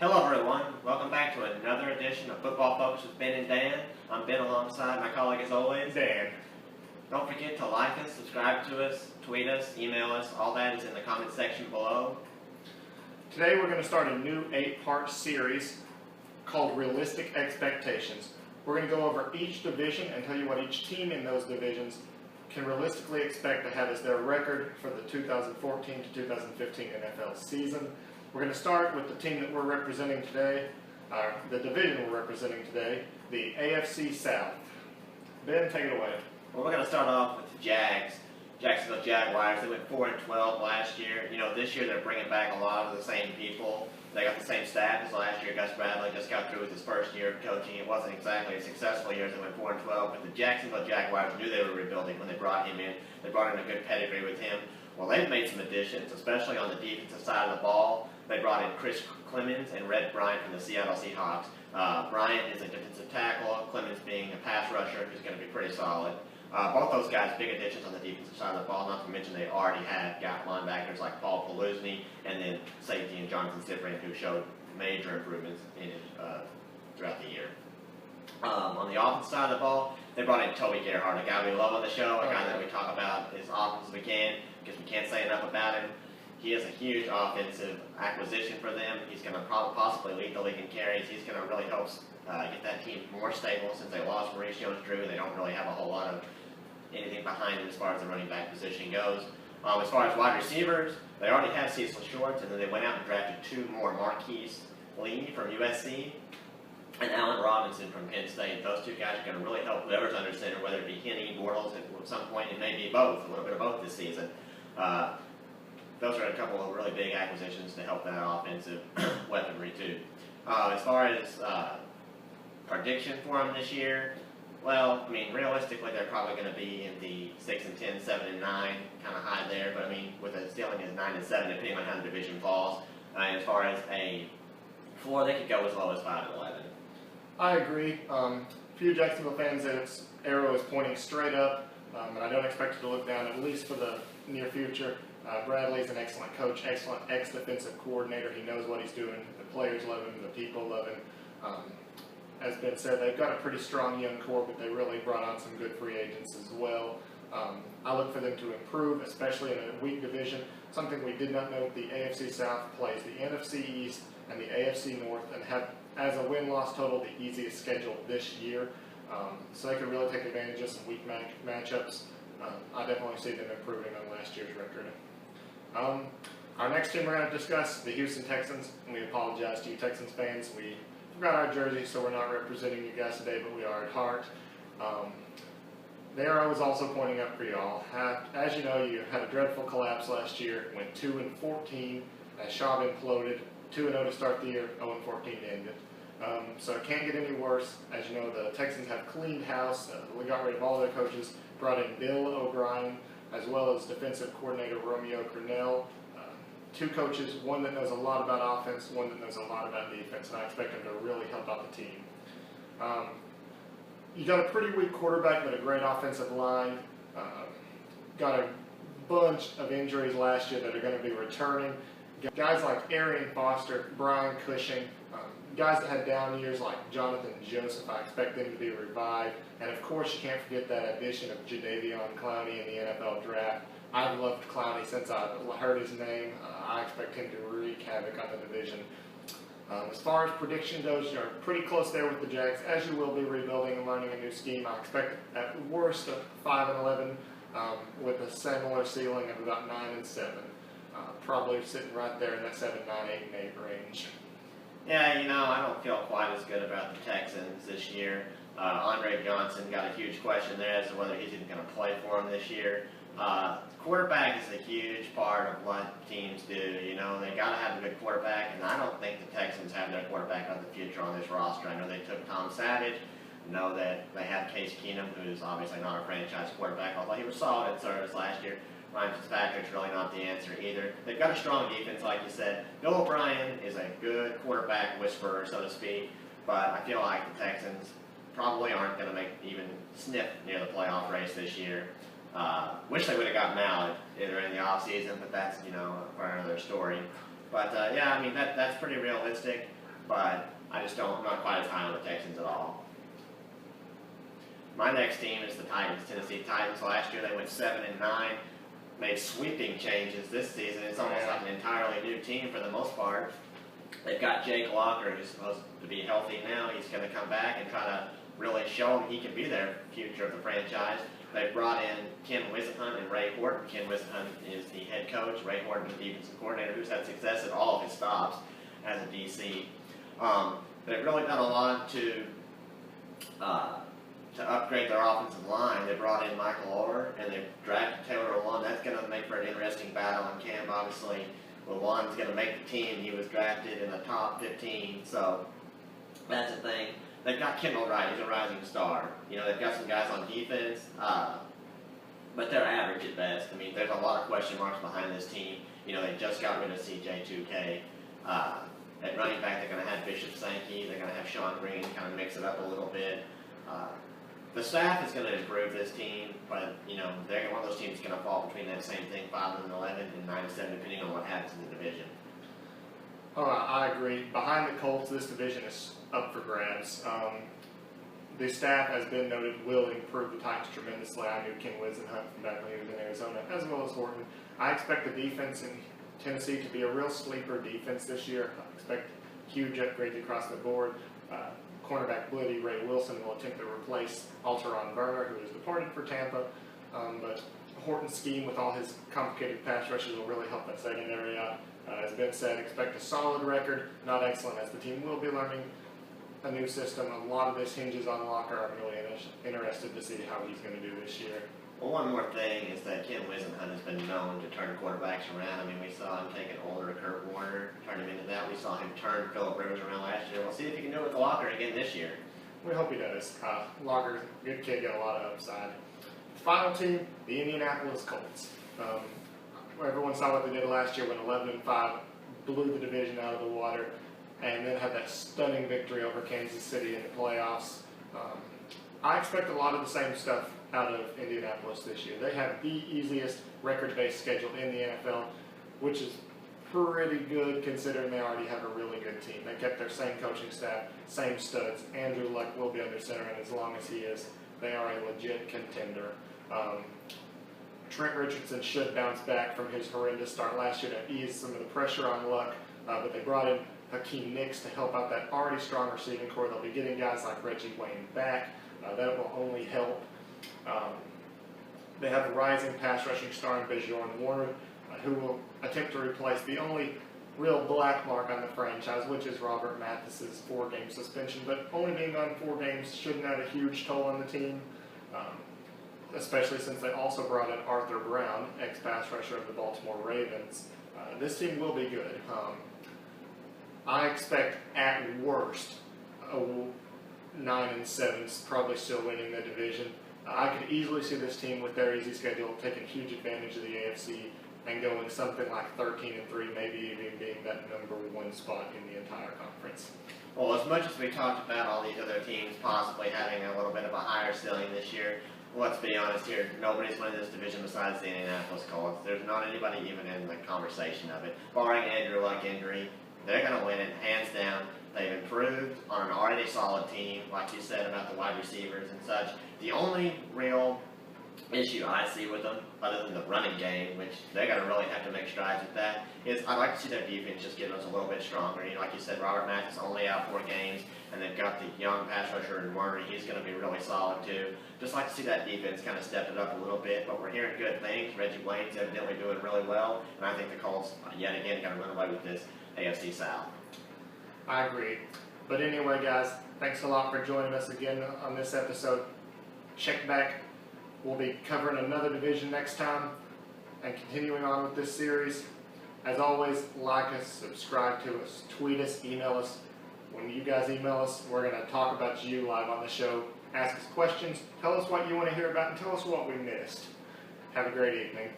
Hello everyone, welcome back to another edition of Football Focus with Ben and Dan. I'm Ben alongside my colleague as always, Dan. Don't forget to like us, subscribe to us, tweet us, email us, all that is in the comment section below. Today we're going to start a new 8-part series called Realistic Expectations. We're going to go over each division and tell you what each team in those divisions can realistically expect to have as their record for the 2014 to 2015 NFL season. We're going to start with the team that we're representing today, the division we're representing today, the AFC South. Ben, take it away. Well, we're going to start off with the Jacksonville Jaguars. They went 4-12 last year. You know, this year they're bringing back a lot of the same people. They got the same staff as last year. Gus Bradley just got through with his first year of coaching. It wasn't exactly a successful year as they went 4-12, but the Jacksonville Jaguars knew they were rebuilding when they brought him in. They brought in a good pedigree with him. Well, they've made some additions, especially on the defensive side of the ball. They brought in Chris Clemens and Red Bryant from the Seattle Seahawks. Bryant is a defensive tackle, Clemens being a pass rusher who's going to be pretty solid. Both those guys, big additions on the defensive side of the ball, not to mention they already had got linebackers like Paul Peluzny and then safety and Jonathan Zipring who showed major improvements in throughout the year. On the offensive side of the ball, they brought in Toby Gerhart, a guy we love on the show, a guy that we talk about as often as we can because we can't say enough about him. He is a huge offensive acquisition for them. He's going to possibly lead the league in carries. He's going to really help get that team more stable since they lost Maurice Jones-Drew. They don't really have a whole lot of anything behind him as far as the running back position goes. As far as wide receivers, they already have Cecil Shorts, and then they went out and drafted two more, Marquise Lee from USC and Allen Robinson from Penn State. Those two guys are going to really help whoever's under center, whether it be Henne, Bortles, at some point it may be both, a little bit of both this season. Those are a couple of really big acquisitions to help that offensive weaponry too. As far as prediction for them this year, well, I mean, realistically, they're probably going to be in the 6-10, 7-9, kind of high there. But I mean, with a ceiling as 9-7, depending on how the division falls. And as far as a floor, they could go as low as 5-11. I agree. Few Jacksonville fans, its arrow is pointing straight up, and I don't expect it to look down, at least for the near future. Bradley's an excellent coach, excellent ex-defensive coordinator. He knows what he's doing. The players love him. The people love him. As Ben said, they've got a pretty strong young core, but they really brought on some good free agents as well. I look for them to improve, especially in a weak division. Something we did not know, the AFC South plays the NFC East and the AFC North and have, as a win-loss total, the easiest schedule this year. So they could really take advantage of some weak matchups. I definitely see them improving on last year's record. Our next team we're going to discuss, the Houston Texans, and we apologize to you Texans fans. We forgot our jersey, so we're not representing you guys today, but we are at heart. Their arrow is also pointing up for y'all. As you know, you had a dreadful collapse last year, went 2-14 as Schaub imploded, 2-0 to start the year, 0-14 to end it. So it can't get any worse. As you know, the Texans have cleaned house. We got rid of all their coaches, brought in Bill O'Brien, as well as defensive coordinator Romeo Cornell. Two coaches, one that knows a lot about offense, one that knows a lot about defense, and I expect them to really help out the team. You got a pretty weak quarterback, but a great offensive line. Got a bunch of injuries last year that are going to be returning. Guys like Arian Foster, Brian Cushing, guys that had down years like Jonathan Joseph, I expect them to be revived. And of course, you can't forget that addition of Jadeveon Clowney in the NFL draft. I've loved Clowney since I heard his name. I expect him to wreak havoc on the division. As far as prediction goes, you're pretty close there with the Jags, as you will be rebuilding and learning a new scheme. I expect at worst a 5-11 with a similar ceiling of about 9-7. Probably sitting right there in that 7, 9, 8, and 8 range. Yeah, you know, I don't feel quite as good about the Texans this year. Andre Johnson got a huge question there as to whether he's even going to play for him this year. Quarterback is a huge part of what teams do. You know, they got to have a good quarterback, and I don't think the Texans have their quarterback of the future on this roster. I know they took Tom Savage. I know that they have Case Keenum, who's obviously not a franchise quarterback, although he was solid at service last year. Ryan Fitzpatrick's really not the answer either. They've got a strong defense, like you said. Bill O'Brien is a good quarterback whisperer, so to speak, but I feel like the Texans probably aren't going to make even sniff near the playoff race this year. Wish they would have gotten out either in the offseason, but that's, you know, for another story. But, yeah, I mean, that's pretty realistic. but I'm not quite as high on the Texans at all. My next team is the Titans, Tennessee Titans. Last year they went 7-9, made sweeping changes this season. It's almost like an entirely new team for the most part. They've got Jake Locker, who's supposed to be healthy now. He's going to come back and try to really show him he can be their future of the franchise. They've brought in Ken Wisenhunt and Ray Horton. Ken Wisenhunt is the head coach. Ray Horton, the defensive coordinator, who's had success at all of his stops as a DC. They've really done a lot to upgrade their offensive line. They brought in Michael Orr, and they've drafted Taylor Lewan. That's going to make for an interesting battle in camp, obviously. Lewan's going to make the team. He was drafted in the top 15, so that's a thing. They've got Kendall Wright. He's a rising star. You know, they've got some guys on defense, but they're average at best. I mean, there's a lot of question marks behind this team. You know, they just got rid of CJ2K. At running back, they're going to have Bishop Sankey. They're going to have Sean Green kind of mix it up a little bit. The staff is going to improve this team, but, you know, they're one of those teams that's going to fall between that same thing, 5-11 and 9-7, depending on what happens in the division. I agree. Behind the Colts, this division is up for grabs. The staff, has been noted, will improve the Titans tremendously. I knew Ken Wisenhunt from back when he was in Arizona, as well as Horton. I expect the defense in Tennessee to be a real sleeper defense this year. I expect huge upgrades across the board. Cornerback Blitty Ray Wilson will attempt to replace Alteron Werner, who has departed for Tampa. But Horton's scheme with all his complicated pass rushes will really help that secondary out. As Ben said, expect a solid record, not excellent, as the team will be learning a new system. A lot of this hinges on Locker. I'm really interested to see how he's going to do this year. Well, one more thing is that Ken Wisenhunt has been known to turn quarterbacks around. I mean, we saw him take an older Kurt Warner, turn him into that. We saw him turn Phillip Rivers around last year. We'll see if he can do it with Locker again this year. We hope he does. Locker's a good kid, got a lot of upside. Final team, the Indianapolis Colts. Everyone saw what they did last year when 11-5 blew the division out of the water, and then had that stunning victory over Kansas City in the playoffs. I expect a lot of the same stuff out of Indianapolis this year. They have the easiest record-based schedule in the NFL, which is pretty good considering they already have a really good team. They kept their same coaching staff, same studs. Andrew Luck will be under center, and as long as he is, they are a legit contender. Trent Richardson should bounce back from his horrendous start last year to ease some of the pressure on Luck, but they brought in Hakeem Nicks to help out that already strong receiving core. They'll be getting guys like Reggie Wayne back. That will only help. They have a rising pass rushing star in Bjorn Warner, who will attempt to replace the only real black mark on the franchise, which is Robert Mathis's 4-game suspension. But only being on 4 games shouldn't have a huge toll on the team, especially since they also brought in Arthur Brown, ex-pass rusher of the Baltimore Ravens. This team will be good. I expect, at worst, 9-7, probably still winning the division. I could easily see this team with their easy schedule taking huge advantage of the AFC and going something like 13-3, maybe even being that #1 spot in the entire conference. Well, as much as we talked about all these other teams possibly having a little bit of a higher ceiling this year, let's be honest here, nobody's winning this division besides the Indianapolis Colts. There's not anybody even in the conversation of it. Barring Andrew Luck injury, they're going to win it hands down. They've improved on an already solid team, like you said about the wide receivers and such. The only real issue I see with them, other than the running game, which they're going to really have to make strides with that, is I'd like to see their defense just get us a little bit stronger. You know, like you said, Robert Mathis only out 4 games, and they've got the young pass rusher in Werner. He's going to be really solid too. Just like to see that defense kind of step it up a little bit, but we're hearing good things. Reggie Wayne's evidently doing really well, and I think the Colts, yet again, going to run away with this AFC South. I agree. But anyway, guys, thanks a lot for joining us again on this episode. Check back. We'll be covering another division next time and continuing on with this series. As always, like us, subscribe to us, tweet us, email us. When you guys email us, we're going to talk about you live on the show. Ask us questions, tell us what you want to hear about, and tell us what we missed. Have a great evening.